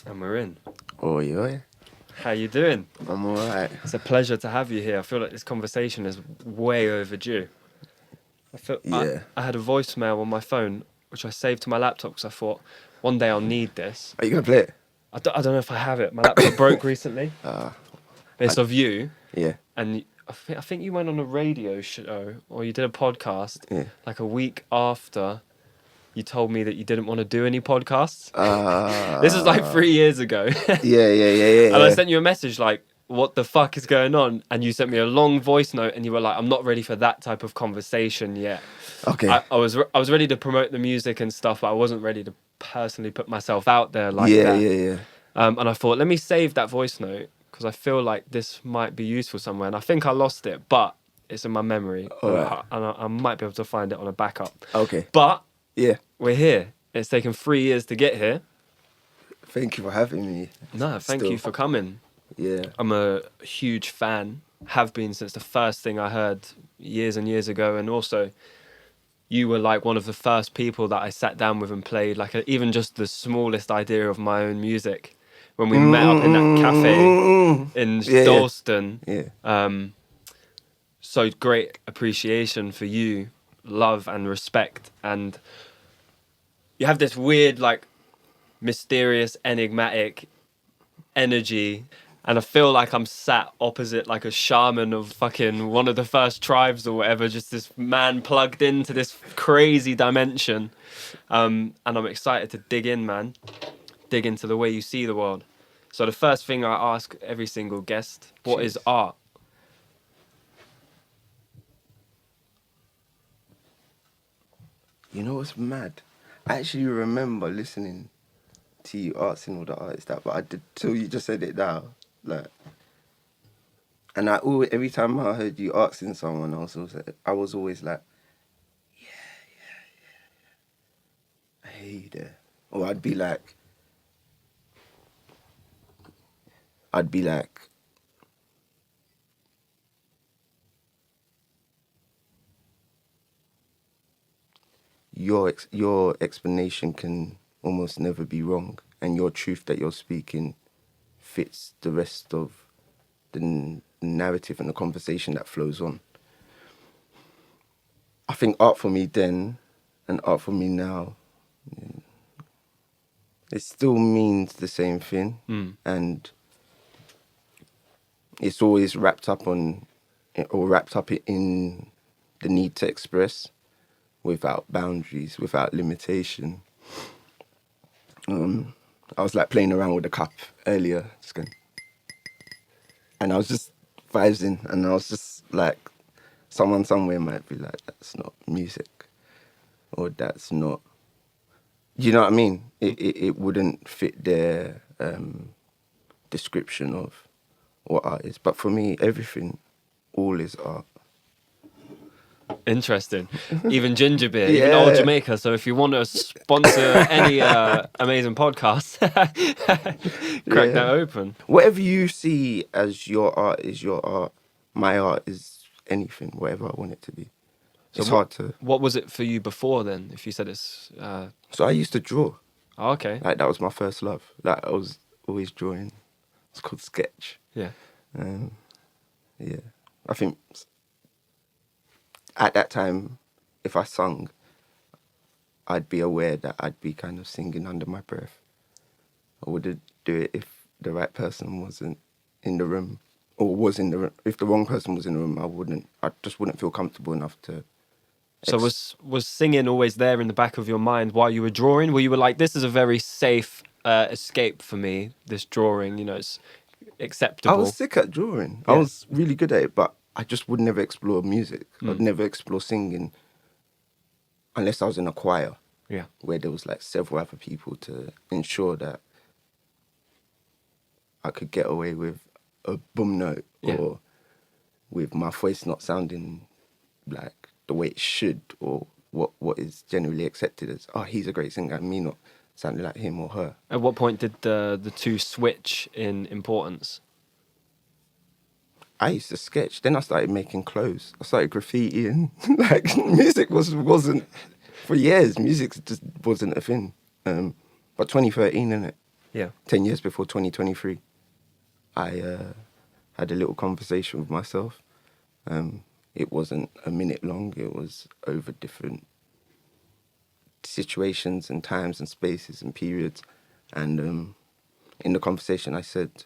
And we're in. Oh, yeah. How you doing? I'm all right. It's a pleasure to have you here. I feel like this conversation is way overdue. Yeah. I had a voicemail on my phone, which I saved to my laptop because I thought one day I'll need this. Are you going to play it? I don't know if I have it. My laptop broke recently. It's of you. Yeah. And I think you went on a radio show or you did a podcast like a week after you told me that you didn't want to do any podcasts. This is like 3 years ago. Yeah. And I sent you a message like, what the fuck is going on? And you sent me a long voice note and you were like, I'm not ready for that type of conversation yet. Okay. I was ready to promote the music and stuff, but I wasn't ready to personally put myself out there like that. Yeah. And I thought, let me save that voice note because I feel like this might be useful somewhere. And I think I lost it, but it's in my memory. Right. And I might be able to find it on a backup. Okay. But Yeah. we're here. It's taken 3 years to get here. Thank you for having me. No, thank you for coming. Yeah. I'm a huge fan, have been since the first thing I heard years and years ago. And also, you were like one of the first people that I sat down with and played like even just the smallest idea of my own music when we met up in that cafe in Dalston. Yeah. So great appreciation for you, love and respect. And you have this weird, like, mysterious, enigmatic energy. And I feel like I'm sat opposite like a shaman of fucking one of the first tribes or whatever, just this man plugged into this crazy dimension. And I'm excited to dig in, man. Dig into the way you see the world. So the first thing I ask every single guest, what is art? You know what's mad? I actually remember listening to you asking all the artists that, but I did till you just said it now. Like, and every time I heard you asking someone else, I was always like, yeah. I hear you there. Or I'd be like, your explanation can almost never be wrong, and your truth that you're speaking fits the rest of the narrative and the conversation that flows on. I think art for me then and art for me now, it still means the same thing, and it's always wrapped up in the need to express without boundaries, without limitation. I was like playing around with a cup earlier, just going, and I was just vibing, and I was just like, someone somewhere might be like, that's not music, or that's not, you know what I mean? It wouldn't fit their description of what art is. But for me, everything, all is art. Interesting. Even ginger beer, even old Jamaica. So if you want to sponsor any amazing podcasts, crack that open. Whatever you see as your art is your art. My art is anything, whatever I want it to be. So it's hard to... What was it for you before then, if you said it's... So I used to draw. Oh, okay. Like, that was my first love. Like, I was always drawing. It's called sketch. Yeah. Yeah. I think... At that time, if I sung, I'd be aware that I'd be kind of singing under my breath. I wouldn't do it if the right person wasn't in the room, or was in the room. If the wrong person was in the room, I just wouldn't feel comfortable enough to... So was singing always there in the back of your mind while you were drawing? Where you were like, this is a very safe escape for me, this drawing, you know, it's acceptable. I was sick at drawing. Yeah. I was really good at it, but I just would never explore music. I'd never explore singing unless I was in a choir. Yeah. Where there was like several other people to ensure that I could get away with a boom note or with my voice not sounding like the way it should, or what is generally accepted as, oh, he's a great singer, and me not sounding like him or her. At what point did the two switch in importance? I used to sketch. Then I started making clothes. I started graffitiing. Like, music wasn't for years. Music just wasn't a thing. But 2013, innit? Yeah. 10 years before 2023, I had a little conversation with myself. It wasn't a minute long. It was over different situations and times and spaces and periods. And in the conversation, I said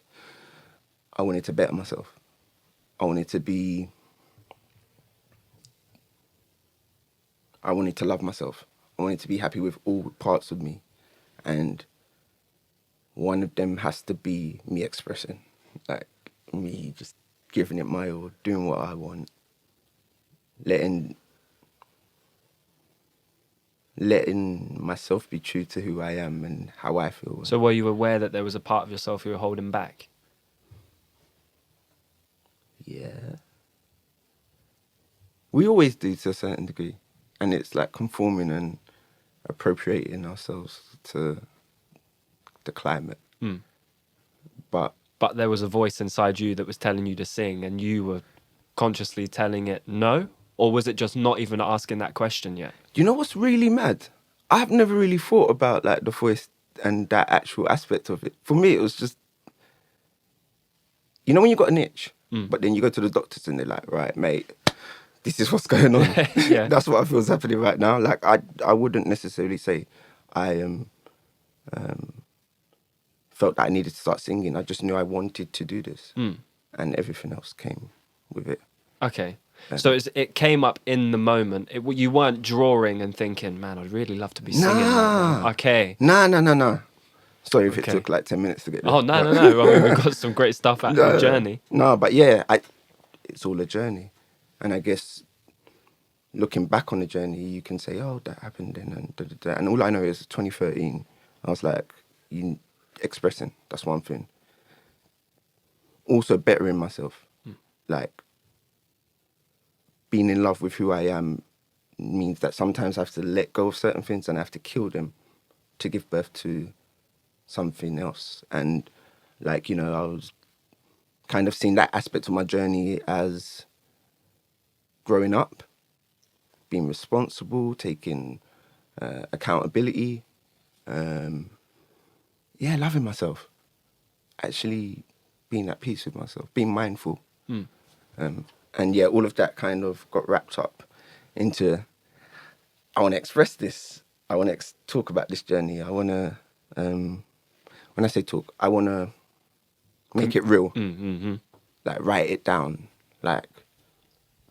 I wanted to better myself. I wanted to love myself. I wanted to be happy with all parts of me. And one of them has to be me expressing, like me just giving it my all, doing what I want, letting myself be true to who I am and how I feel. So were you aware that there was a part of yourself you were holding back? Yeah. We always do to a certain degree. And it's like conforming and appropriating ourselves to the climate. Mm. But But there was a voice inside you that was telling you to sing, and you were consciously telling it no? Or was it just not even asking that question yet? you know what's really mad? I've never really thought about like the voice and that actual aspect of it. For me, it was just, you know when you got an itch, but then you go to the doctors and they're like, right, mate, this is what's going on. Yeah. That's what I feel is happening right now. Like I wouldn't necessarily say I felt that I needed to start singing. I just knew I wanted to do this, and everything else came with it. Okay. So it came up in the moment. You weren't drawing and thinking, man, I'd really love to be singing right now. Okay. Nah. Sorry if it Okay. took like 10 minutes to get there. Oh, no. I mean, we've got some great stuff out of the journey. No, but yeah, it's all a journey. And I guess looking back on the journey, you can say, oh, that happened then. And, da, da, da. And all I know is 2013, I was like, expressing, that's one thing. Also bettering myself. Like, being in love with who I am means that sometimes I have to let go of certain things and I have to kill them to give birth to something else. And like, I was kind of seeing that aspect of my journey as growing up, being responsible, taking accountability, loving myself, actually being at peace with myself, being mindful. And yeah, all of that kind of got wrapped up into, I want to express this. I want to talk about this journey. I want to, when I say talk, I want to make it real. Like write it down. Like,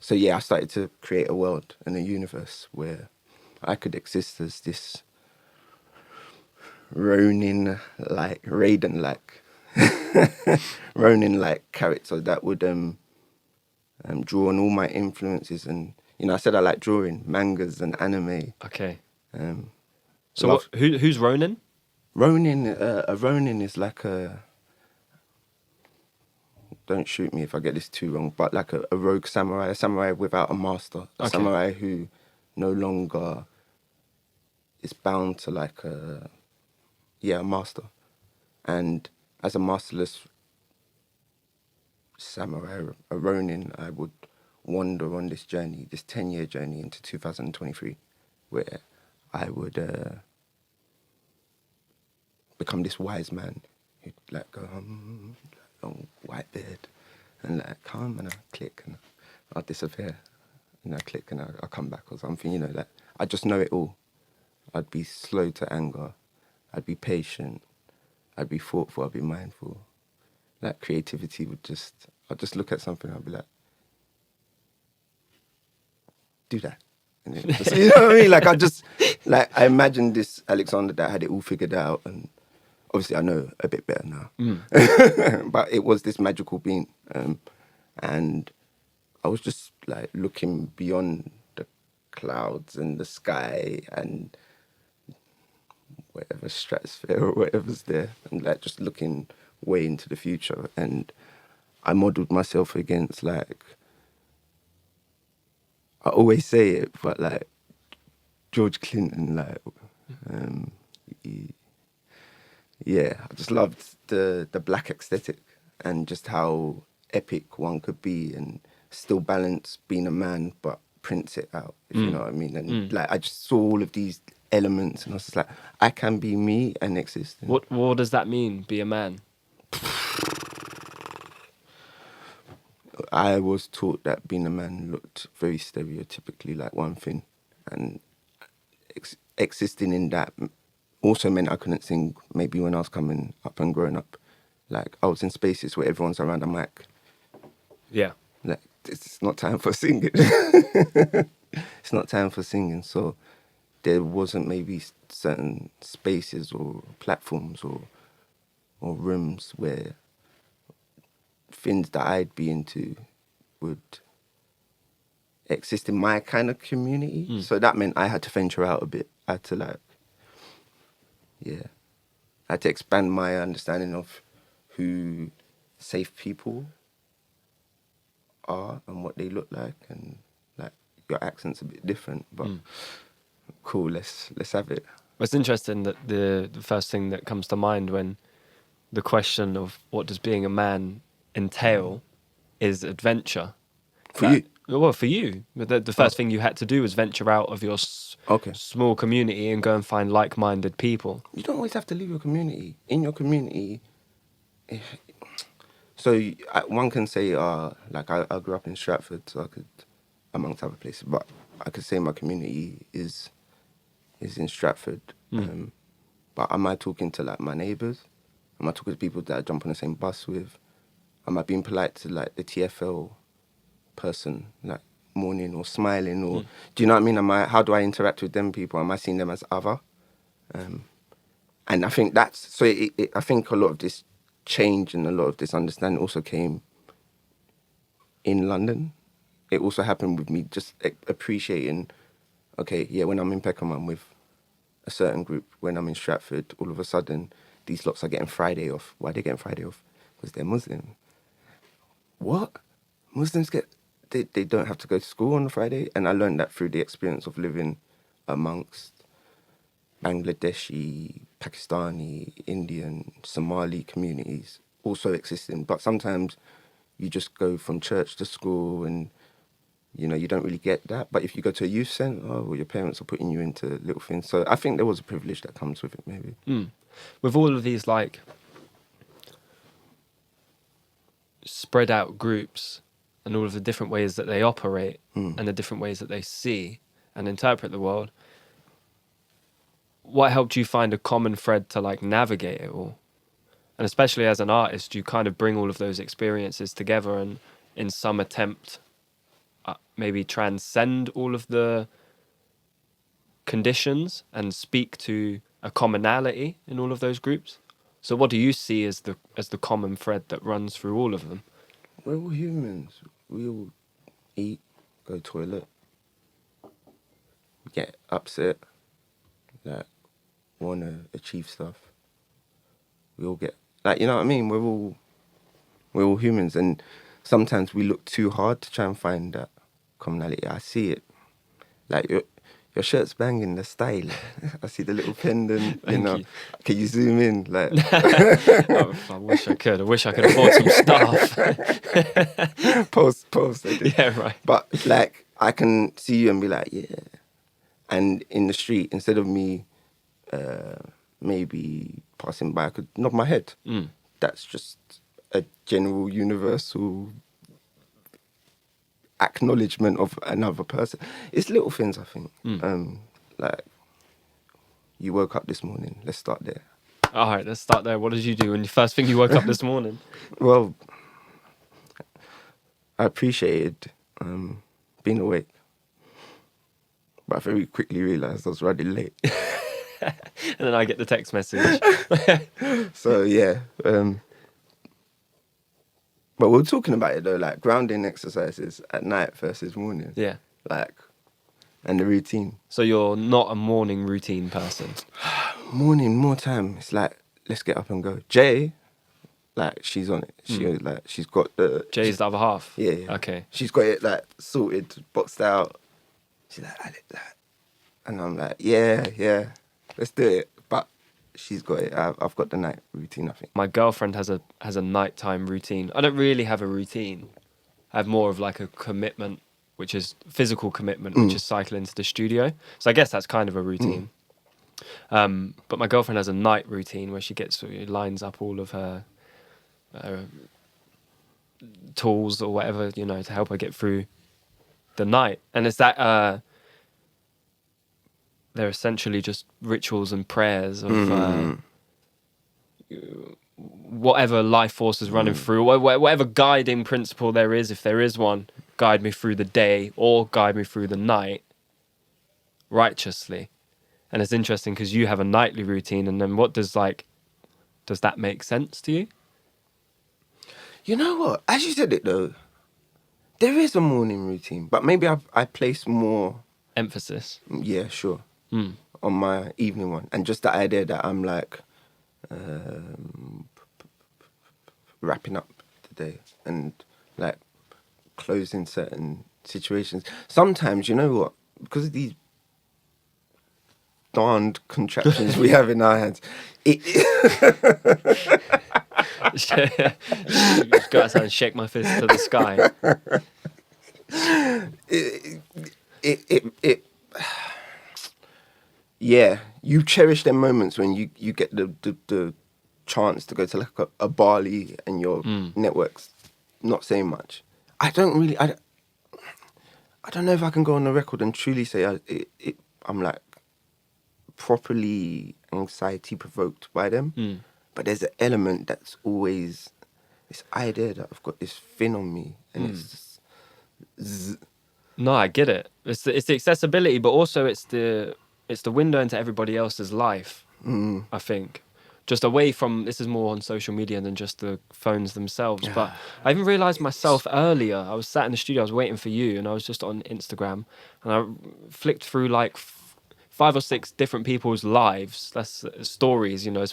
so yeah, I started to create a world and a universe where I could exist as this Ronin-like, Raiden-like, Ronin-like character that would draw on all my influences. And, I said I like drawing, mangas and anime. Okay. So So who's Ronin? Ronin, a Ronin is like don't shoot me if I get this too wrong, but like a rogue samurai, a samurai without a master, a samurai who no longer is bound to like a master. And as a masterless samurai, a Ronin, I would wander on this journey, this 10-year journey into 2023, where I would become this wise man who'd like go, long white beard, and like come, and I click, and I'll disappear, and I click, and I'll come back or something, like I just know it all. I'd be slow to anger, I'd be patient, I'd be thoughtful, I'd be mindful. Like creativity I'd just look at something, I'd be like, do that. And then just, you know what I mean? Like I imagined this Alxndr that had it all figured out, and obviously I know a bit better now. But it was this magical being. And I was just like looking beyond the clouds and the sky and whatever stratosphere or whatever's there, and like just looking way into the future. And I modeled myself against, like, I always say it, but like George Clinton, like, I just loved the black aesthetic and just how epic one could be and still balance being a man but prints it out, if you know what I mean. And like I just saw all of these elements, and I was just like, I can be me and exist. What does that mean? Be a man. I was taught that being a man looked very stereotypically like one thing, and existing in that also meant I couldn't sing. Maybe when I was coming up and growing up, like I was in spaces where everyone's around a mic. Yeah. Like it's not time for singing. It's not time for singing. So there wasn't maybe certain spaces or platforms or rooms where things that I'd be into would exist in my kind of community. So that meant I had to venture out a bit. I had to I had to expand my understanding of who safe people are and what they look like, and like your accent's a bit different, but cool, let's have it. It's interesting that the first thing that comes to mind when the question of what does being a man entail is adventure. For you? Well, for you. The first thing you had to do was venture out of your small community and go and find like-minded people. You don't always have to leave your community. In your community, so one can say, like I grew up in Stratford, so I could, amongst other places, but I could say my community is in Stratford. But am I talking to like my neighbours? Am I talking to people that I jump on the same bus with? Am I being polite to like the TFL person, like morning or smiling, or do you know what I mean? How do I interact with them people? Am I seeing them as other? And I think that's so. I think a lot of this change and a lot of this understanding also came in London. It also happened with me just appreciating. Okay, yeah, when I'm in Peckham, I'm with a certain group. When I'm in Stratford, all of a sudden, these lots are getting Friday off. Why are they getting Friday off? Because they're Muslim. What? Muslims they don't have to go to school on a Friday? And I learned that through the experience of living amongst Bangladeshi, Pakistani, Indian, Somali communities also existing. But sometimes you just go from church to school and, you know, you don't really get that. But if you go to a youth centre, well, your parents are putting you into little things. So I think there was a privilege that comes with it, maybe. With all of these, like, spread out groups and all of the different ways that they operate and the different ways that they see and interpret the world, what helped you find a common thread to like navigate it all? And especially as an artist, you kind of bring all of those experiences together and in some attempt maybe transcend all of the conditions and speak to a commonality in all of those groups. So what do you see as the common thread that runs through all of them? We're all humans. We all eat, go toilet, get upset, like want to achieve stuff. We all get, like, you know what I mean? We're all humans, and sometimes we look too hard to try and find that commonality. I see it. Like your shirt's banging, the style. I see the little pendant. Thank you. Can you zoom in? Like, Oh, I wish I could. I wish I could afford some stuff. post. I did. Yeah, right. But like, I can see you and be like, yeah. And in the street, instead of me maybe passing by, I could nod my head. That's just a general, universal acknowledgement of another person. It's little things, I think. Like, you woke up this morning. Let's start there. All right, let's start there. What did you do when the first thing you woke up this morning? Well, I appreciated being awake, but I very quickly realised I was running late. And then I get the text message. So yeah, but we were talking about it though, like grounding exercises at night versus morning. Yeah. Like, and the routine. So you're not a morning routine person? Morning, more time. It's like, let's get up and go. Jay, like, she's on it. She's got the... Jay's the other half? Yeah. Okay. She's got it, like, sorted, boxed out. She's like, and I'm like, yeah, let's do it. But she's got it. I've got the night routine, I think. My girlfriend has a nighttime routine. I don't really have a routine. I have more of like a commitment which is physical commitment, which is cycling to the studio. So I guess that's kind of a routine. But my girlfriend has a night routine where she lines up all of her tools or whatever, you know, to help her get through the night. And it's that they're essentially just rituals and prayers of whatever life force is running through, whatever guiding principle there is, if there is one, guide me through the day or guide me through the night righteously. And it's interesting because you have a nightly routine, and then does that make sense to you? You know what? As you said it though, there is a morning routine, but maybe I place more Emphasis. Yeah, sure. On my evening one, and just the idea that I'm like wrapping up the day and like closing certain situations. Sometimes, you know what? Because of these darned contraptions we have in our hands, Just go outside and shake my fist to the sky. Yeah, you cherish them moments when you get the chance to go to like a Bali and your network's not saying much. I don't know if I can go on the record and truly say I'm like properly anxiety provoked by them. But there's an element that's always this idea that I've got this fin on me and it's just No, I get it. It's the accessibility, but also it's the window into everybody else's life. I think, just away from, this is more on social media than just the phones themselves. But I even realised myself earlier. I was sat in the studio, I was waiting for you, and I was just on Instagram, and I flicked through like 5 or 6 different people's lives. That's stories, you know.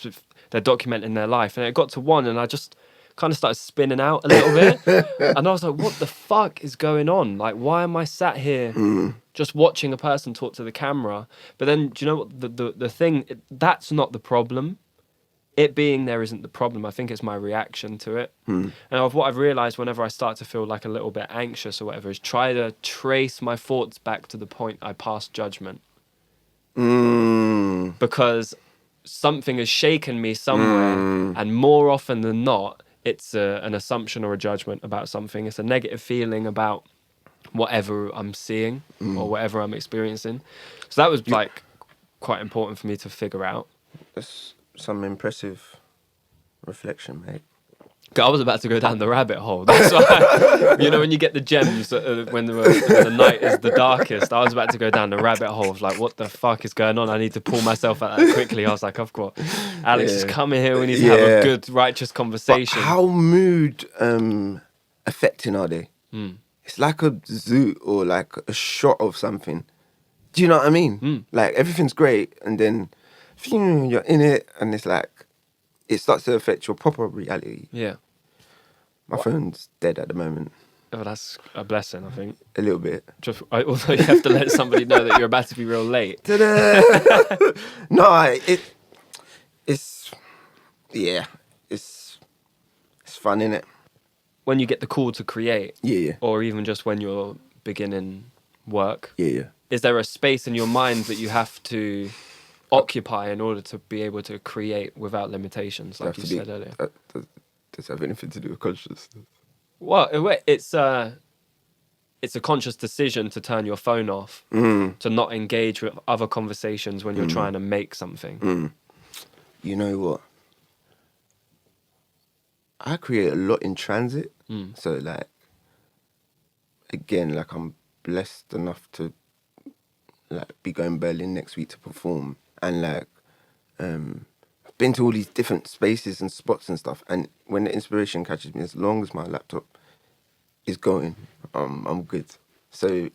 They're documenting their life, and it got to one, and I just kind of started spinning out a little bit, and I was like, "What the fuck is going on? Like, why am I sat here just watching a person talk to the camera?" But then, do you know what the thing? That's not the problem. It being there isn't the problem. I think it's my reaction to it. And what I've realised whenever I start to feel like a little bit anxious or whatever is try to trace my thoughts back to the point I passed judgment. Because something has shaken me somewhere, and more often than not, it's an assumption or a judgment about something. It's a negative feeling about whatever I'm seeing or whatever I'm experiencing. So that was like quite important for me to figure out. That's some impressive reflection, mate. I was about to go down the rabbit hole. That's why, you know, when you get the gems when the night is the darkest, I was about to go down the rabbit hole of like, what the fuck is going on? I need to pull myself out that quickly. I was like, I've got Alex is coming here. We need to have a good, righteous conversation. But how mood affecting are they? It's like a zoot or like a shot of something. Do you know what I mean? Like everything's great, and then you're in it, and it's like it starts to affect your proper reality. Yeah. My phone's dead at the moment. Oh, that's a blessing, I think. A little bit. Although you have to let somebody know that you're about to be real late. No, it's fun, innit? When you get the call to create, Yeah. or even just when you're beginning work, Yeah. is there a space in your mind that you have to occupy in order to be able to create without limitations, like you said earlier? Does it have anything to do with consciousness? Well, it's a conscious decision to turn your phone off, to not engage with other conversations when you're trying to make something. You know what? I create a lot in transit. So like, again, like I'm blessed enough to like be going Berlin next week to perform, and like I've been to all these different spaces and spots and stuff, and when the inspiration catches me, as long as my laptop is going, I'm good. So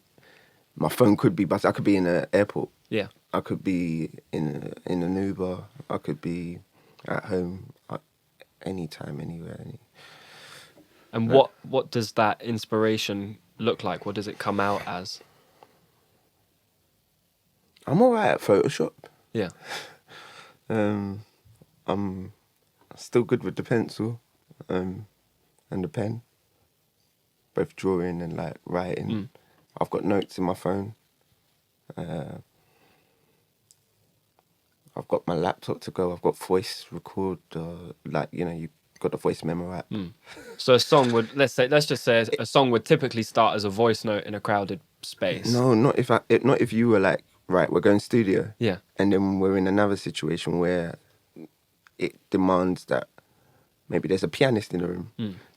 my phone could be, but I could be in an airport. Yeah. I could be in an Uber. I could be at home, anytime, anywhere. And what does that inspiration look like? What does it come out as? I'm all right at Photoshop. Yeah. I'm still good with the pencil and the pen. Both drawing and like writing. I've got notes in my phone. I've got my laptop to go. I've got voice record, you've got the voice memo app. So a song would, let's just say a song would typically start as a voice note in a crowded space. No, not if you were like, right, we're going studio. Yeah. And then we're in another situation where it demands that maybe there's a pianist in the room.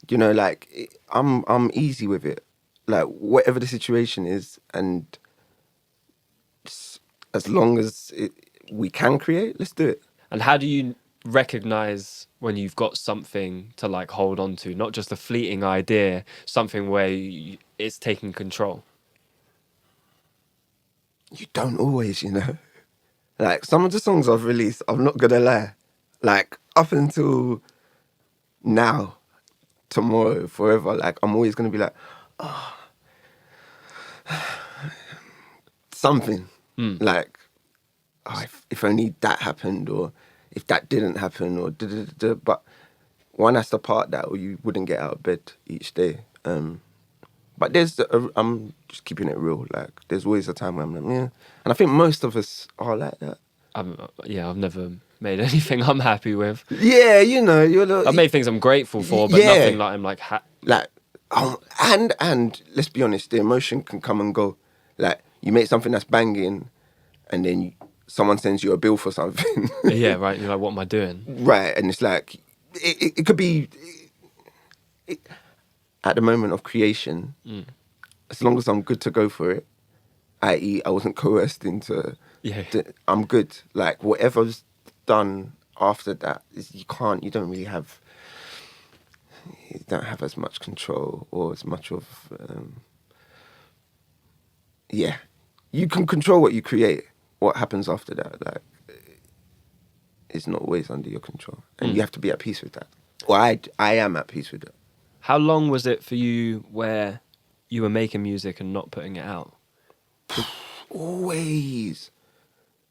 You know, like I'm easy with it. Like whatever the situation is, and as long as we can create, let's do it. And how do you recognize when you've got something to like hold on to, not just a fleeting idea, something where it's taking control? You don't always, you know. Like some of the songs I've released, I'm not gonna lie, like up until now, tomorrow, forever, like I'm always gonna be like, something like, if only that happened, or if that didn't happen, or da-da-da-da. But one has to part that, or you wouldn't get out of bed each day. But I'm just keeping it real. Like there's always a time where I'm like, yeah, and I think most of us are like that. I've never made anything I'm happy with. Yeah, you know, I've made things I'm grateful for, but yeah. nothing like I'm like and let's be honest, the emotion can come and go. Like you make something that's banging, and then someone sends you a bill for something. yeah, right. You're like, what am I doing? Right, and it's like it could be at the moment of creation. As long as I'm good to go for it, i.e., I wasn't coerced into. Yeah. I'm good. Like whatever's done after that, you don't have as much control or as much of. You can control what you create. What happens after that, like, is not always under your control, and you have to be at peace with that. Well, I am at peace with it. How long was it for you where you were making music and not putting it out? Always.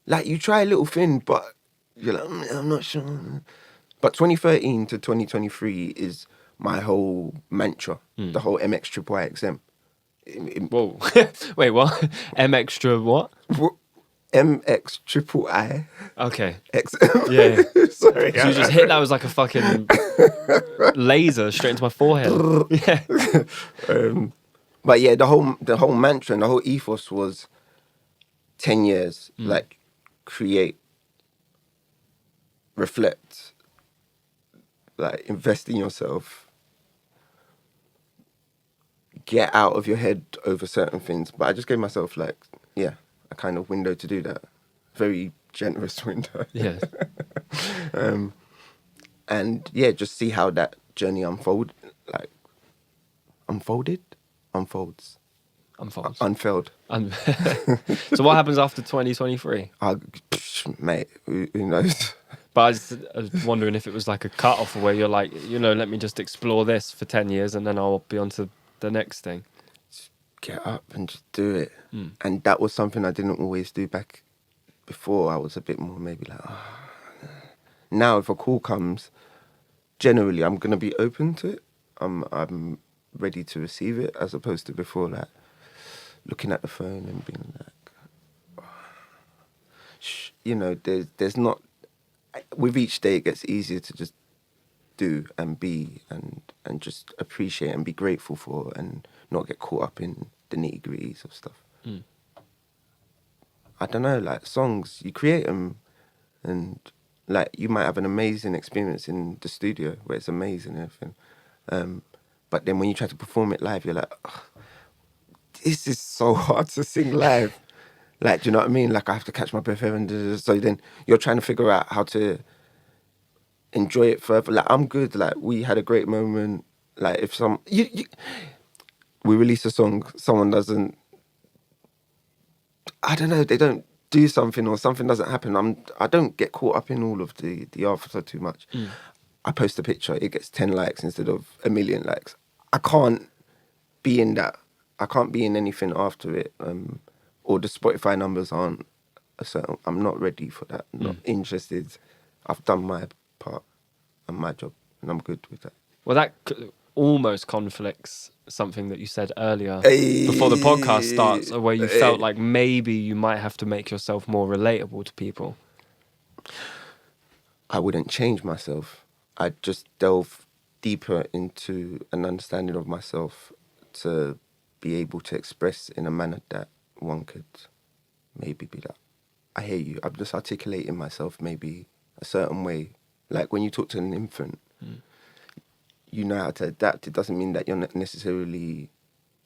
Like, you try a little thing, but you're like, I'm not sure. But 2013 to 2023 is my whole mantra, the whole MXYXM. Whoa. Wait, what? MXtra what? MXIII. Okay. X. Yeah. Sorry. So you just hit that was like a fucking laser straight into my forehead. Yeah. But yeah, the whole mantra and the whole ethos was 10 years, like, create, reflect, like, invest in yourself, get out of your head over certain things. But I just gave myself, like, a kind of window to do that. Very generous window. Yeah. And yeah, just see how that journey unfolds. Unfurled. So what happens after 2023? Mate, who knows? But I was wondering if it was like a cut-off where you're like, let me just explore this for 10 years and then I'll be on to the next thing. Get up and just do it. And that was something I didn't always do back before. I was a bit more maybe like, Now if a call comes, generally I'm going to be open to it. I'm ready to receive it, as opposed to before, like, looking at the phone and being like, there's not, with each day it gets easier to just do and be and just appreciate and be grateful for, and not get caught up in the nitty-gritties of stuff. I don't know, like, songs, you create them, and like, you might have an amazing experience in the studio where it's amazing and everything, but then when you try to perform it live, you're like, this is so hard to sing live. Like, do you know what I mean? Like, I have to catch my breath and so then you're trying to figure out how to enjoy it further. Like, I'm good. Like, we had a great moment. Like, if we release a song, someone doesn't, I don't know, they don't do something or something doesn't happen, I don't get caught up in all of the after too much. I post a picture, it gets 10 likes instead of 1 million likes. I can't be in that. I can't be in anything after it. Or the Spotify numbers aren't a certain. I'm not ready for that. I'm not interested. I've done my part and my job, and I'm good with that. Well, that almost conflicts something that you said earlier Hey, before the podcast starts, where you felt hey. like maybe you might have to make yourself more relatable to people. I wouldn't change myself. I'd just delve deeper into an understanding of myself to be able to express in a manner that one could maybe be like, I hear you. I'm just articulating myself maybe a certain way. Like when you talk to an infant, you know how to adapt. It doesn't mean that you're not necessarily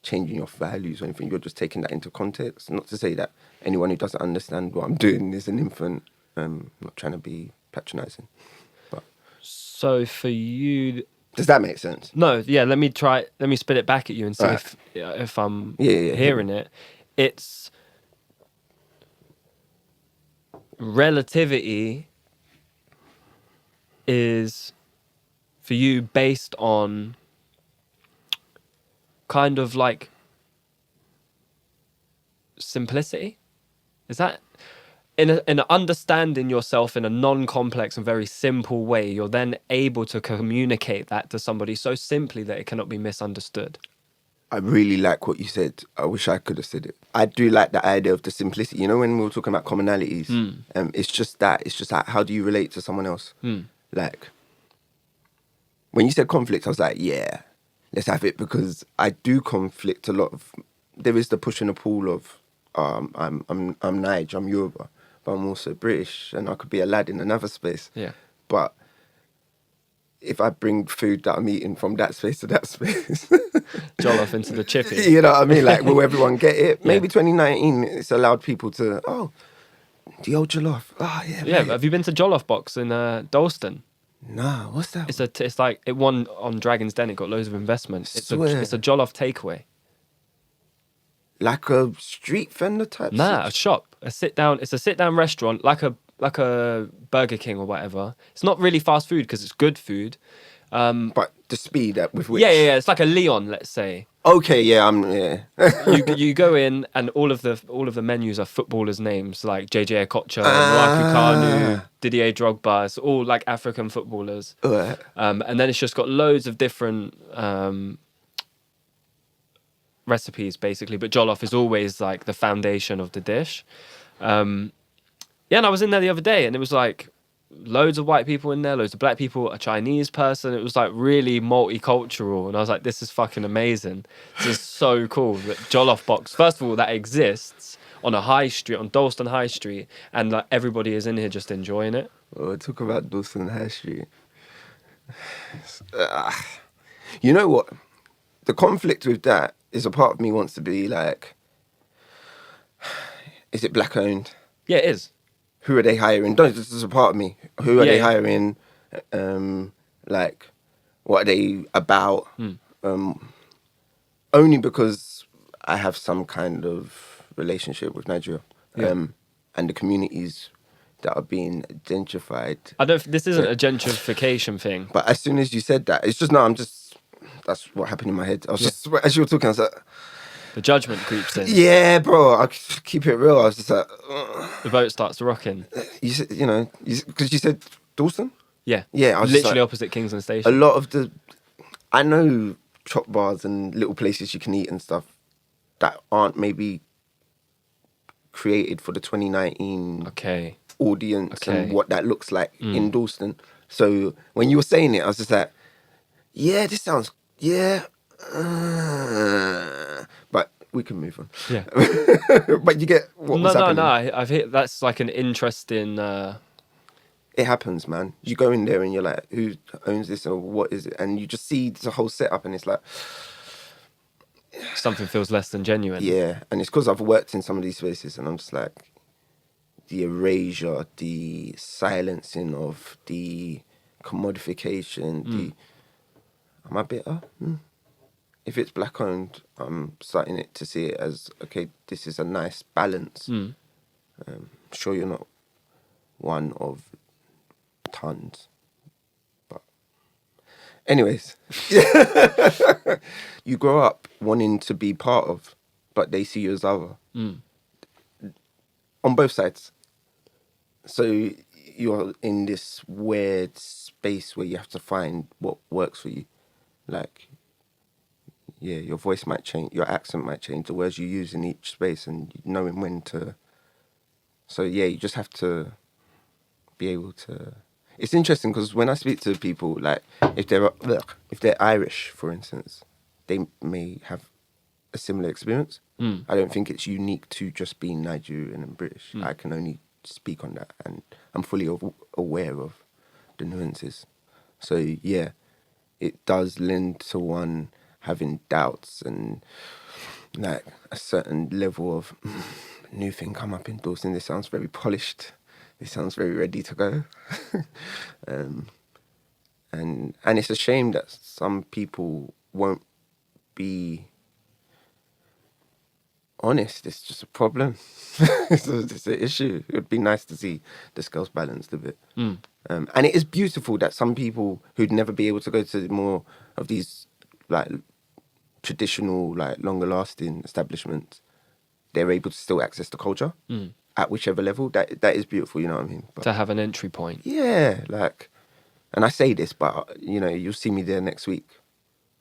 changing your values or anything. You're just taking that into context. Not to say that anyone who doesn't understand what I'm doing is an infant. Not trying to be patronising. But So for you, does that make sense? no, yeah. Let me spit it back at you and see Alright. if I'm Yeah. hearing it. It's relativity is for you based on kind of like simplicity. Is that in understanding yourself in a non-complex and very simple way, you're then able to communicate that to somebody so simply that it cannot be misunderstood. I really like what you said. I wish I could have said it. I do like the idea of the simplicity. You know, when we were talking about commonalities, it's just that. It's just like, how do you relate to someone else? Like, when you said conflict, I was like, yeah, let's have it, because I do conflict a lot of. There is the push and the pull of, I'm Nige, I'm Yoruba, but I'm also British, and I could be a lad in another space. Yeah. But if I bring food that I'm eating from that space to that space, Jollof into the chippy. you know what I mean? Like, will everyone get it? Yeah. Maybe 2019, it's allowed people to, the old jollof. Oh, yeah, Yeah, mate. have you been to Jollof Box in Dalston? Nah, what's that? It's like it won on Dragon's Den. It got loads of investment. It's Swear. a Jollof takeaway. Like a street vendor type? Nah, a shop, a sit down. It's a sit down restaurant, like a Burger King or whatever. It's not really fast food because it's good food. But the speed with which... Yeah. It's like a Leon, let's say. Okay, yeah. You go in and all of the menus are footballers' names like JJ Okocha, Nwankwo Kanu, Didier Drogba. It's all like African footballers. Alright. And then it's just got loads of different recipes basically, but jollof is always like the foundation of the dish. And I was in there the other day and it was like loads of white people in there, loads of black people, a Chinese person. It was like really multicultural, and I was like, this is fucking amazing. This is so cool that Jollof Box, first of all, that exists on a high street, on Dalston High Street, and like everybody is in here just enjoying it. Oh, talk about Dalston High Street. You know what? The conflict with that is, a part of me wants to be like, is it black owned? Yeah, it is. Who are they hiring? This is a part of me. Who are they Yeah. hiring? Like, what are they about? Only because I have some kind of relationship with Nigeria. Yeah. And the communities that are being gentrified. This isn't a gentrification thing. But as soon as you said that, it's just, that's what happened in my head. I was just, as you were talking, I was like... The judgment creeps in. Yeah, bro, I keep it real. I was just like... The boat starts rocking. You said, because you said Dalston? Yeah. Yeah, I was just literally like, opposite Kingsland a Station. lot of the... I know chop bars and little places you can eat and stuff that aren't maybe created for the 2019 audience and what that looks like in Dalston. So when you were saying it, I was just like, yeah, this sounds... Yeah. But we can move on. Yeah. But you get what was happening. No. I've hit. That's like an interesting. It happens, man. You go in there and you're like, who owns this or what is it? And you just see the whole setup and it's like... Something feels less than genuine. Yeah, and it's because I've worked in some of these spaces and I'm just like, the erasure, the silencing of the commodification, am I bitter? If it's black owned, I'm starting it to see it as, okay, this is a nice balance. Sure, you're not one of tons, but anyways, you grow up wanting to be part of, but they see you as other. On both sides. So you're in this weird space where you have to find what works for you. Like, your voice might change, your accent might change, the words you use in each space, and knowing when to. So yeah, you just have to be able to. It's interesting because when I speak to people, like if they're Irish, for instance, they may have a similar experience. I don't think it's unique to just being Nigerian and British. I can only speak on that, and I'm fully aware of the nuances. So yeah, it does lend to one having doubts and like a certain level of new thing come up endorsing. This sounds very polished. This sounds very ready to go. And it's a shame that some people won't be honest. It's just a problem. it's an issue. It would be nice to see the scales balanced a bit. And it is beautiful that some people who'd never be able to go to more of these like traditional, like longer lasting establishments, they're able to still access the culture at whichever level. That is beautiful, you know what I mean? But, To have an entry point. yeah, like, and I say this, but you know, you'll see me there next week.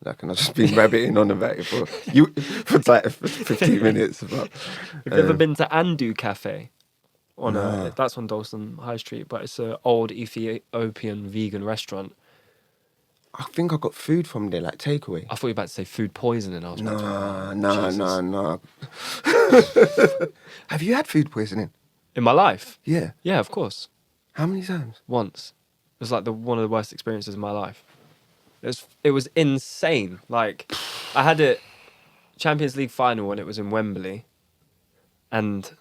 Like, and I've just been rabbiting on about it for like 15 minutes. But, Have you ever been to Andu Cafe? That's on Dalston High Street, but it's an old Ethiopian vegan restaurant. I think I got food from there, like takeaway. I thought you were about to say food poisoning. I was about to, No. Have you had food poisoning? In my life? Yeah. Yeah, of course. How many times? Once. It was like one of the worst experiences of my life. It was insane. Like, I had a Champions League final when it was in Wembley, and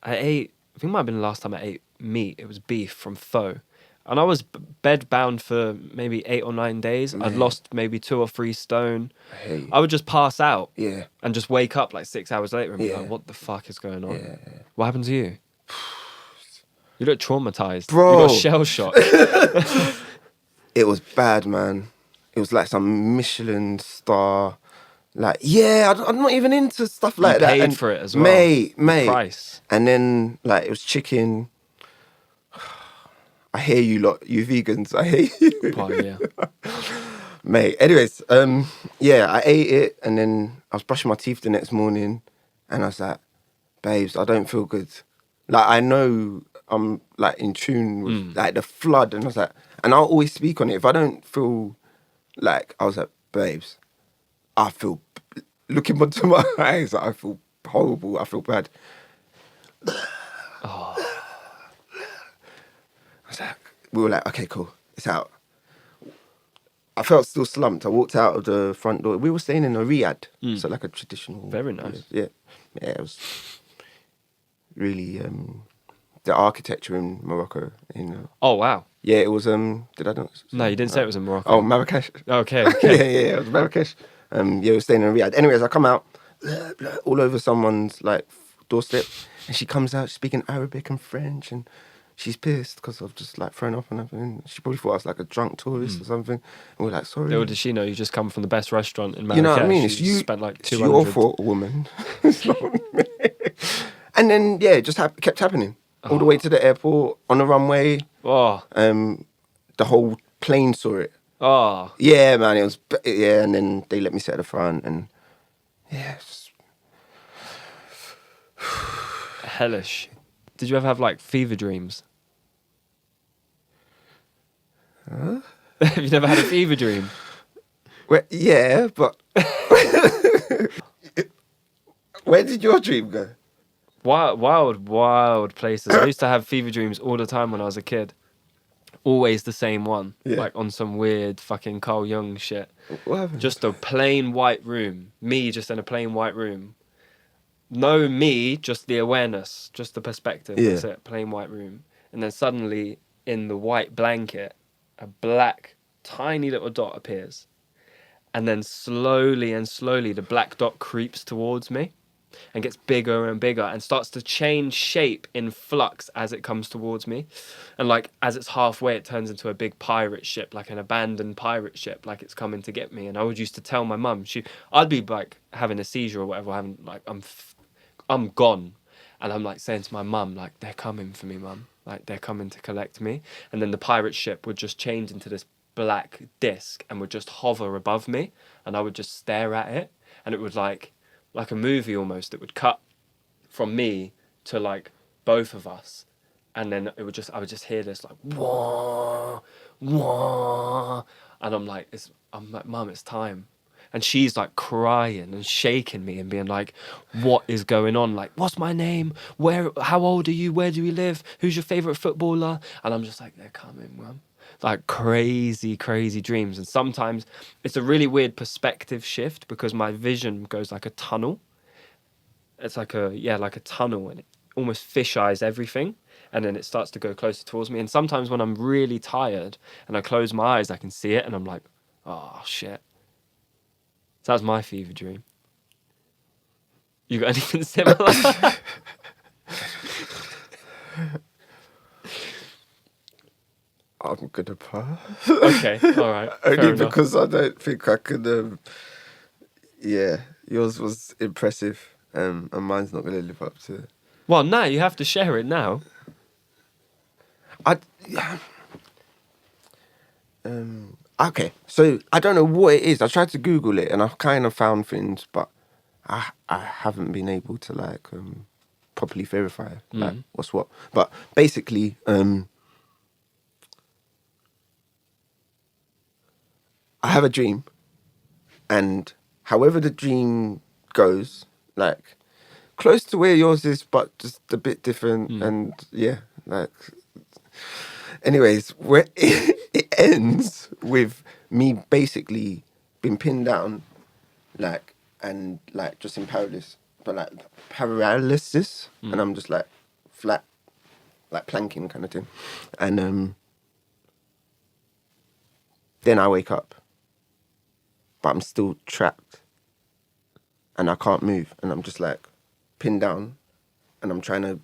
I think it might have been the last time I ate meat. It was beef from pho. And I was bed bound for maybe 8 or 9 days. Man. I'd lost maybe 2 or 3 stone. Hey. I would just pass out. Yeah. And just wake up like 6 hours later and be Yeah. like, what the fuck is going on? Yeah. What happened to you? You look traumatized. Bro. You got shell shock. It was bad, man. It was like some Michelin star. Like, yeah, I'm not even into stuff like that. Paid And for it as well. Mate. Price. And then, like, it was chicken. I hear you lot, you vegans. I hear you. Oh, yeah. Mate, anyways, yeah, I ate it and then I was brushing my teeth the next morning and I was like, babes, I don't feel good. Like, I know I'm like in tune with like the flood, and I was like, and I'll always speak on it. If I don't feel like, I was like, babes, I feel, looking into my eyes, I feel horrible, I feel bad. I was like, we were like, okay, cool, it's out. I felt still slumped. I walked out of the front door. We were staying in a riad, so like a traditional. Very nice. Yeah, it was really the architecture in Morocco. Oh, wow. Yeah, it was. Did I not? No, you didn't say it was in Morocco. Oh, Marrakesh. Okay. yeah, it was Marrakesh. Yeah, we were staying in a riad. Anyways, I come out all over someone's like doorstep, and she comes out speaking Arabic and French, and she's pissed because I've just like thrown up on her. And she probably thought I was like a drunk tourist or something. And we're like, sorry. Little does she know you just come from the best restaurant in Marrakesh. You know what I mean? It's You you. spent like It's 200. your fault, woman. It's not me. And then yeah, it just kept happening all the way to the airport on the runway. Oh, The whole plane saw it. oh. Yeah, man. It was yeah, and then they let me sit at the front, and yeah. Hellish. Did you ever have like fever dreams? Huh? Have you never had a fever dream? Well, yeah, but where did your dream go? Wild places. I used to have fever dreams all the time when I was a kid. Always the same one. Yeah. Like on some weird fucking Carl Jung shit. What happened? Just a plain white room. Me just in a plain white room. No me, just the awareness, just the perspective. Yeah. That's it, plain white room. And then suddenly in the white blanket, a black tiny little dot appears. And then slowly the black dot creeps towards me and gets bigger and bigger and starts to change shape in flux as it comes towards me. And like as it's halfway, it turns into a big pirate ship, like an abandoned pirate ship, like it's coming to get me. And I would used to tell my mum, I'd be like having a seizure or whatever, I'm gone. And I'm like saying to my mum, like, they're coming for me, mum. Like they're coming to collect me. And then the pirate ship would just change into this black disc and would just hover above me, and I would just stare at it, and it would like a movie almost. It would cut from me to like both of us, and then I would just hear this like wah wah, and I'm like, Mum, it's time. And she's like crying and shaking me and being like, what is going on? Like, what's my name? How old are you? Where do we live? Who's your favourite footballer? And I'm just like, they're coming, Mum. Like crazy, crazy dreams. And sometimes it's a really weird perspective shift because my vision goes like a tunnel. It's like like a tunnel, and it almost fisheyes everything. And then it starts to go closer towards me. And sometimes when I'm really tired and I close my eyes, I can see it and I'm like, oh shit. So that's my fever dream. You got anything similar? I'm gonna pass. Okay, all right. Only because I don't think I could. Yeah, yours was impressive, and mine's not gonna live up to. Well, now you have to share it now. Okay, so I don't know what it is. I tried to Google it and I've kind of found things, but I haven't been able to like properly verify like what's what. But basically, I have a dream, and however the dream goes, like close to where yours is, but just a bit different, and yeah, like. Anyways, where it ends with me basically being pinned down, like, and like just in paralysis, but like paralysis, and I'm just like flat, like planking kind of thing, and then I wake up, but I'm still trapped, and I can't move, and I'm just like pinned down, and I'm trying to,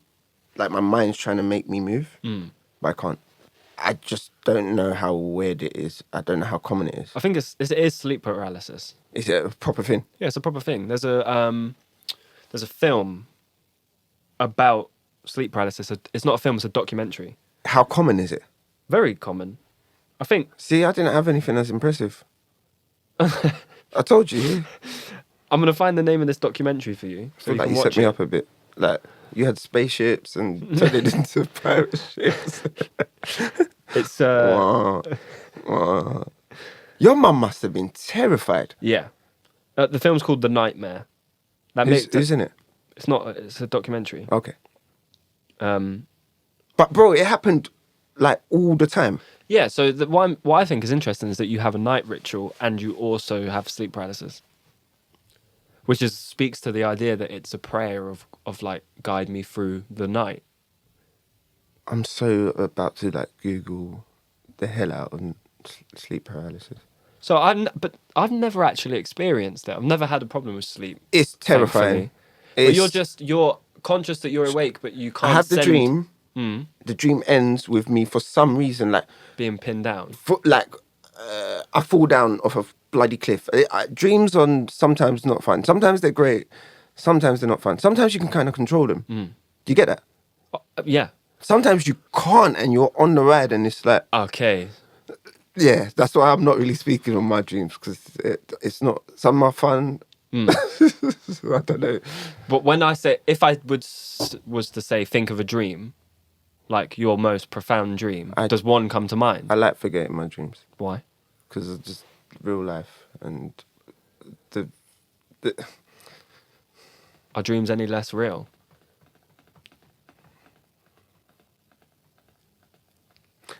like, my mind's trying to make me move, but I can't. I just don't know how weird it is. I don't know how common it is. I think it is sleep paralysis. Is it a proper thing? Yeah, it's a proper thing. There's a film about sleep paralysis. It's not a film, it's a documentary. How common is it? Very common. I think... See, I didn't have anything as impressive. I told you. I'm going to find the name of this documentary for you. I feel like you set me up a bit. Like, you had spaceships and turned it into pirate ships. It's... Wow. Your mum must have been terrified. Yeah. The film's called The Nightmare. Who's in it? It's not... It's a documentary. Okay. But, bro, it happened, like, all the time. Yeah, so what I think is interesting is that you have a night ritual and you also have sleep paralysis. Which speaks to the idea that it's a prayer of like, guide me through the night. I'm so about to like Google the hell out of sleep paralysis. So I've never actually experienced it. I've never had a problem with sleep. It's terrifying. But you're conscious that you're awake, but you can't. I have the dream. The dream ends with me for some reason like being pinned down. I fall down off a bloody cliff. Dreams are sometimes not fun. Sometimes they're great. Sometimes they're not fun. Sometimes you can kind of control them. Do you get that? Yeah. Sometimes you can't and you're on the ride and it's like... Okay. Yeah, that's why I'm not really speaking on my dreams because it's not... Some are fun. I don't know. But when I say... If I was to say, think of a dream, like your most profound dream, does one come to mind? I like forgetting my dreams. Why? Because of just real life and the... Are dreams any less real?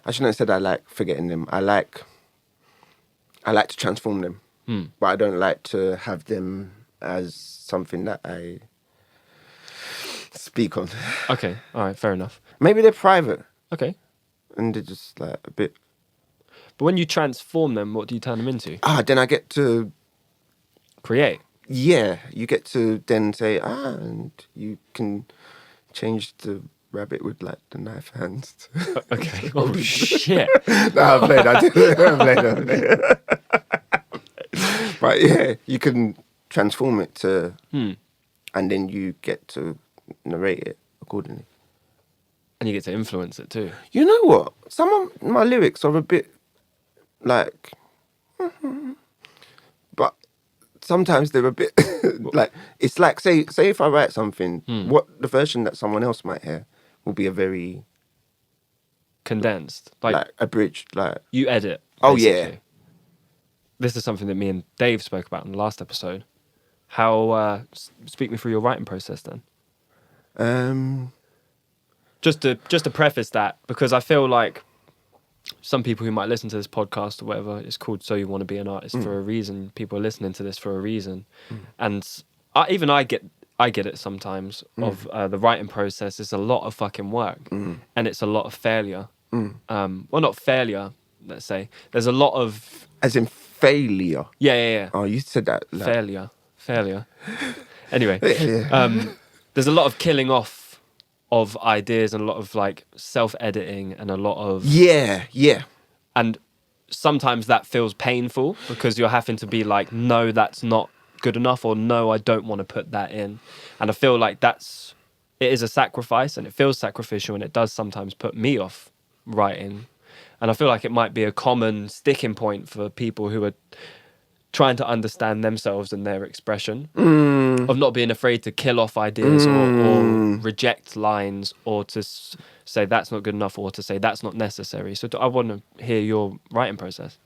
I shouldn't have said I like forgetting them. I like to transform them, but I don't like to have them as something that I speak on. Okay, all right, fair enough. Maybe they're private. Okay. And they're just like a bit... But when you transform them, what do you turn them into? Then I get to... Create? Yeah, you get to then say, and you can change the rabbit with like the knife hands. Okay. Oh shit. No, I've played. But yeah, you can transform it to, and then you get to narrate it accordingly. And you get to influence it too. You know what? Some of my lyrics are a bit like, but sometimes they're a bit like, it's like, say if I write something, what the version that someone else might hear will be a very Condensed. like abridged, like, You edit, oh basically. yeah. This is something that me and Dave spoke about in the last episode. How, speak me through your writing process then. Just to preface that, because I feel like some people who might listen to this podcast or whatever, it's called So You Want to Be an Artist for a reason. People are listening to this for a reason. And I get it sometimes of the writing process is a lot of fucking work and it's a lot of failure. Well, not failure, let's say. There's a lot of... As in failure. Yeah. Oh, you said that. Like, Failure. Anyway, yeah. there's a lot of killing off of ideas and a lot of like self-editing and a lot of... Yeah. And sometimes that feels painful because you're having to be like, no, that's not good enough, or no, I don't want to put that in. And I feel like it is a sacrifice and it feels sacrificial, and it does sometimes put me off writing. And I feel like it might be a common sticking point for people who are trying to understand themselves and their expression, of not being afraid to kill off ideas or reject lines, or to say that's not good enough, or to say that's not necessary. So I want to hear your writing process.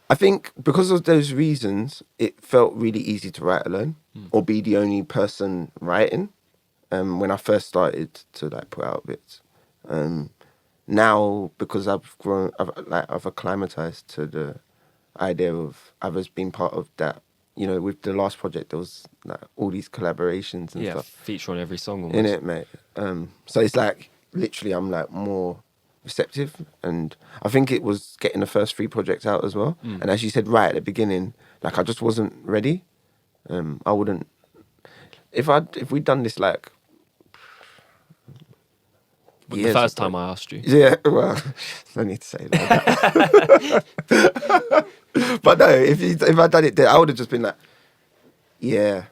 I think because of those reasons, it felt really easy to write alone or be the only person writing. When I first started to like put out bits, now because I've grown, I've acclimatized to the idea of others being part of that. You know, with the last project, there was like all these collaborations and stuff. Feature on every song almost. In it, mate. So it's like literally, I'm like more receptive, and I think it was getting the first 3 projects out as well. And as you said right at the beginning, like I just wasn't ready. I wouldn't if we'd done this like The first time I asked you. Yeah, well, no need to say it like that. But no, if I'd done it there, I would have just been like, yeah.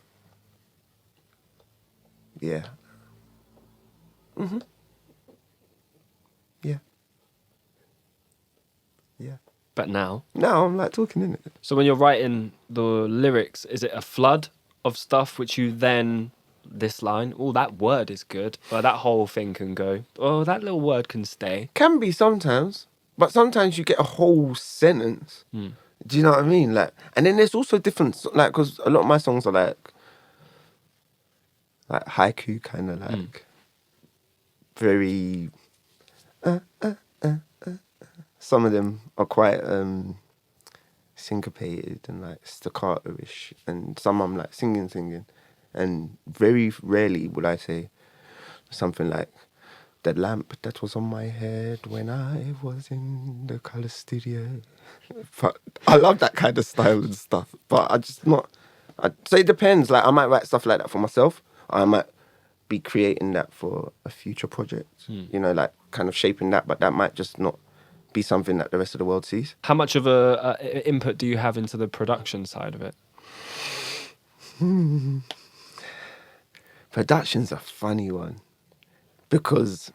Yeah. But now I'm like talking in it. So when you're writing the lyrics, is it a flood of stuff which you then, this line, oh, that word is good, or that whole thing can go, oh, that little word can stay? Can be sometimes, but sometimes you get a whole sentence. Do you know what I mean? Like, and then there's also different, like, because a lot of my songs are like haiku, kind of like very. Some of them are quite syncopated and like staccato-ish, and some I'm like singing, and very rarely would I say something like the lamp that was on my head when I was in the colour studio. But I love that kind of style and stuff, but I just not. So it depends. Like I might write stuff like that for myself, or I might be creating that for a future project. You know, like kind of shaping that, but that might just not be something that the rest of the world sees. How much of a input do you have into the production side of it? Production's a funny one, because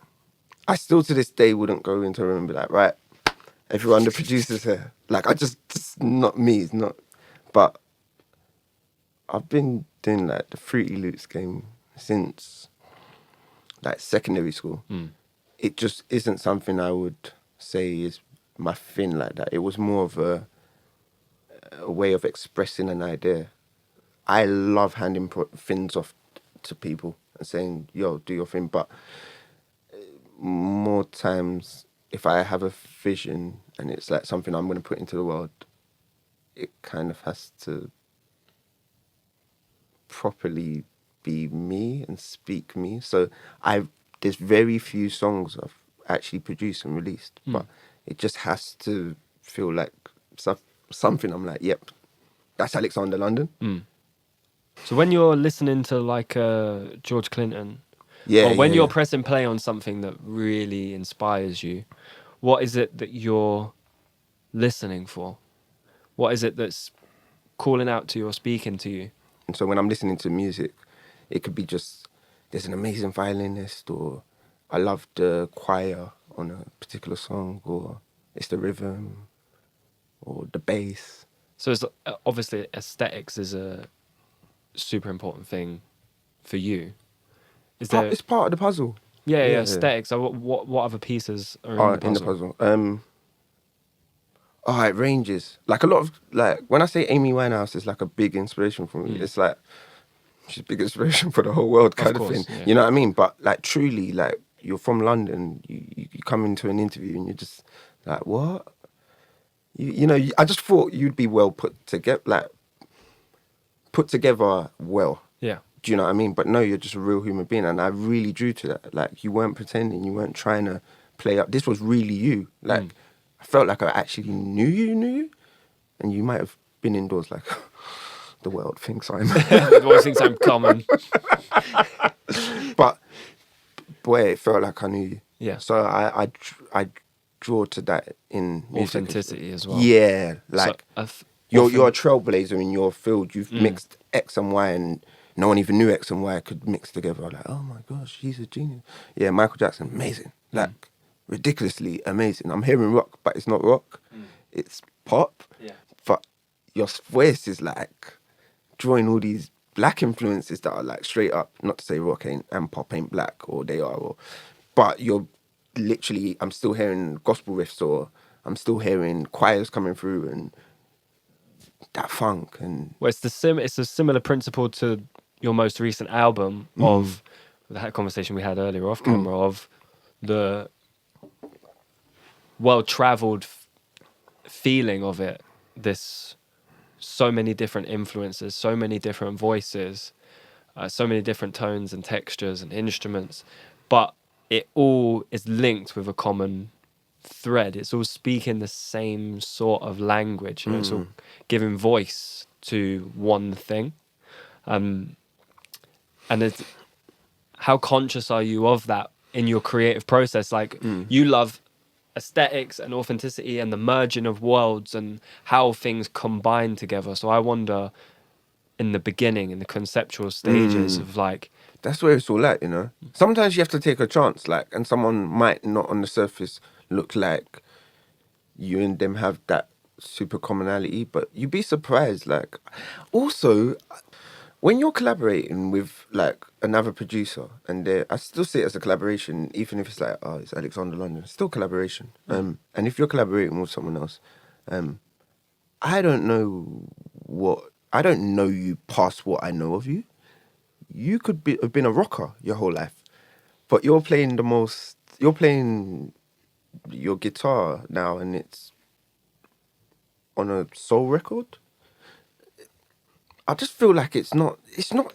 I still to this day wouldn't go into a room and be like, right, everyone, the producer's here. Like, I just not me, it's not. But I've been doing like the Fruity Loops game since like secondary school. It just isn't something I would say is my thing like that. It was more of a way of expressing an idea. I love handing things off to people and saying, yo, do your thing. But more times, if I have a vision and it's like something I'm going to put into the world, it kind of has to properly be me and speak me. So there's very few songs I've actually produced and released, but it just has to feel like something I'm like, yep, that's Alxndr London. So when you're listening to like George Clinton, Yeah, or when yeah, you're yeah. pressing play on something that really inspires you, what is it that you're listening for? What is it that's calling out to you or speaking to you? And so when I'm listening to music, it could be just, there's an amazing violinist, or I love the choir on a particular song, or it's the rhythm, or the bass. So it's obviously aesthetics is a super important thing for you. Is there? It's part of the puzzle. Yeah, aesthetics. So what other pieces are in the puzzle? In the puzzle. Oh, it ranges. Like a lot of like when I say Amy Winehouse is like a big inspiration for me. It's like she's a big inspiration for the whole world kind of thing. Yeah. You know what I mean? But like truly, like you're from London, you come into an interview and you're just like, what? I just thought you'd be well put together well. Yeah. Do you know what I mean? But no, you're just a real human being, and I really drew to that. Like you weren't pretending, you weren't trying to play up. This was really you. Like I felt like I actually knew you, and you might have been indoors like the world thinks I'm. The world thinks I'm common. But boy, it felt like I knew you. Yeah. So I draw to that in music. Authenticity as well. Yeah, like So, you're a trailblazer in your field. You've mixed X and Y, and no one even knew X and Y could mix together. Like, oh my gosh, he's a genius. Yeah, Michael Jackson, amazing. Like ridiculously amazing. I'm hearing rock, but it's not rock. It's pop. Yeah. But your voice is like drawing all these black influences that are like straight up. Not to say rock ain't and pop ain't black, or they are, but you're literally. I'm still hearing gospel riffs, or I'm still hearing choirs coming through, and that funk and. Well, it's a similar principle to your most recent album of that conversation we had earlier off camera of the well-traveled feeling of it. This so many different influences, so many different voices, so many different tones and textures and instruments, but it all is linked with a common thread. It's all speaking the same sort of language. You know, it's all giving voice to one thing. And it's, how conscious are you of that in your creative process? Like you love aesthetics and authenticity and the merging of worlds and how things combine together. So I wonder in the beginning, in the conceptual stages of like... That's where it's all at, you know? Sometimes you have to take a chance, like, and someone might not on the surface look like you and them have that super commonality, but you'd be surprised. Like, also, when you're collaborating with like another producer, and I still see it as a collaboration, even if it's like, oh, it's Alxndr London, it's still collaboration. And if you're collaborating with someone else, I don't know you past what I know of you. You could have been a rocker your whole life, but you're playing your guitar now, and it's on a soul record. I just feel like it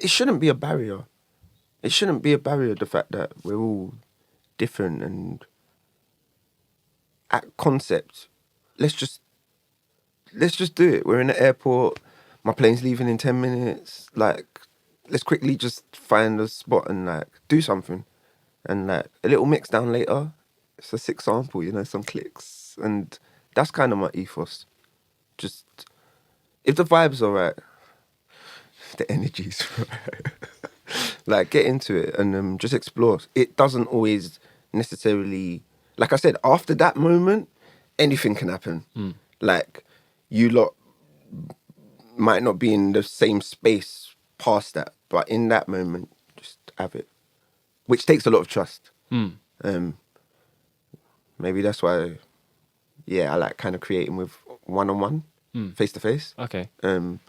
shouldn't be a barrier. It shouldn't be a barrier, the fact that we're all different, and at concept, let's just do it. We're in the airport, my plane's leaving in 10 minutes, like, let's quickly just find a spot and like do something. And like a little mix down later, it's a sick sample, you know, some clicks. And that's kind of my ethos. Just, if the vibe's all right, the energy's right, like get into it and just explore. It doesn't always necessarily, like I said, after that moment, anything can happen. Like you lot might not be in the same space past that, but in that moment, just have it, which takes a lot of trust. Maybe that's why, I like kind of creating with one-on-one, face-to-face. Okay. And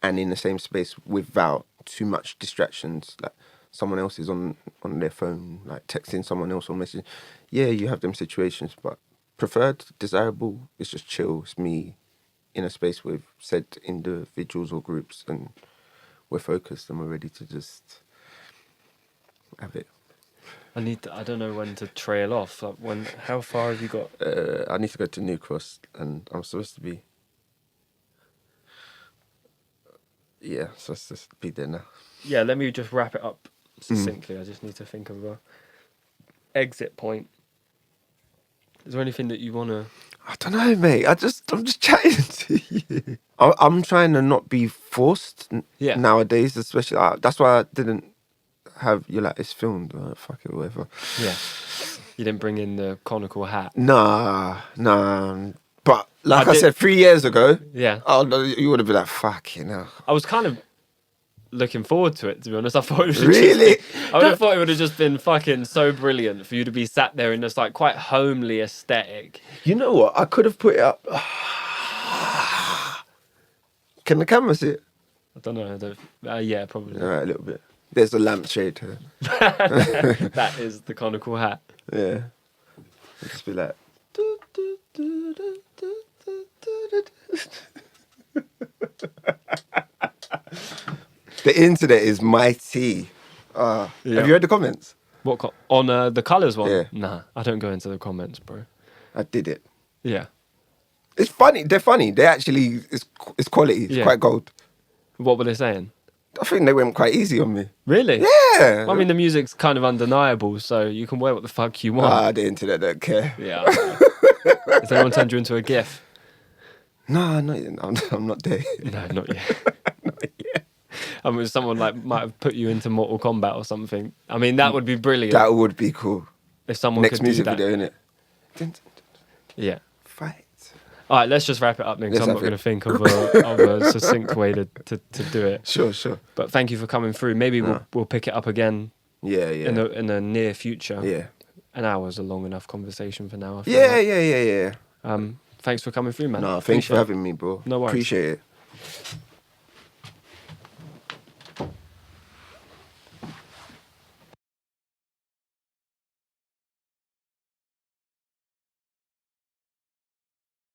in the same space without too much distractions, like someone else is on their phone, like texting someone else or messaging. Yeah, you have them situations, but preferred, desirable, it's just chill. It's me in a space with said individuals or groups, and we're focused and we're ready to just have it. I don't know when to trail off. Like how far have you got? I need to go to New Cross, and I'm supposed to be. Yeah, so let's just be there now. Yeah, let me just wrap it up succinctly. I just need to think of a exit point. Is there anything that you want to... I don't know, mate. I'm just chatting to you. I'm trying to not be forced nowadays, especially. That's why I didn't have you like it's filmed. Fuck it, whatever. Yeah. You didn't bring in the conical hat. Nah. But Like I did- said, 3 years ago, Yeah. oh, no, you would have been like, fuck, I was kind of looking forward to it, to be honest. I thought it was Really? I would have thought it would have just been fucking so brilliant for you to be sat there in this like quite homely aesthetic. You know what? I could have put it up. Can the camera see it? I don't know. Yeah, probably. All right, a little bit. There's a lampshade here. That is the conical hat. Yeah. It'll just be like. The internet is mighty. Yeah. Have you read the comments? What on the colours one? Yeah. Nah, I don't go into the comments, bro. I did it. Yeah. It's funny. They're funny. They actually, it's quality. It's Yeah. quite gold. What were they saying? I think they went quite easy on me. Really? Yeah. Well, I mean, the music's kind of undeniable, so you can wear what the fuck you want. The internet don't care. Yeah. Has anyone turned you into a GIF? No, not yet. I'm not there. No, not yet. Not yet. I mean, someone like might have put you into Mortal Kombat or something. I mean, that would be brilliant That would be cool. if someone Next could music do that. video, innit? Yeah. Fight. All right, let's just wrap it up then, because Let's I'm not wrap going it. to think of a succinct way to do it. Sure. But thank you for coming through. Maybe we'll pick it up again Yeah. in the near future. Yeah. An hour's a long enough conversation for now. I feel Yeah. like. Thanks for coming through, man. No, thanks for Appreciate it. having me, bro. No worries. Appreciate it.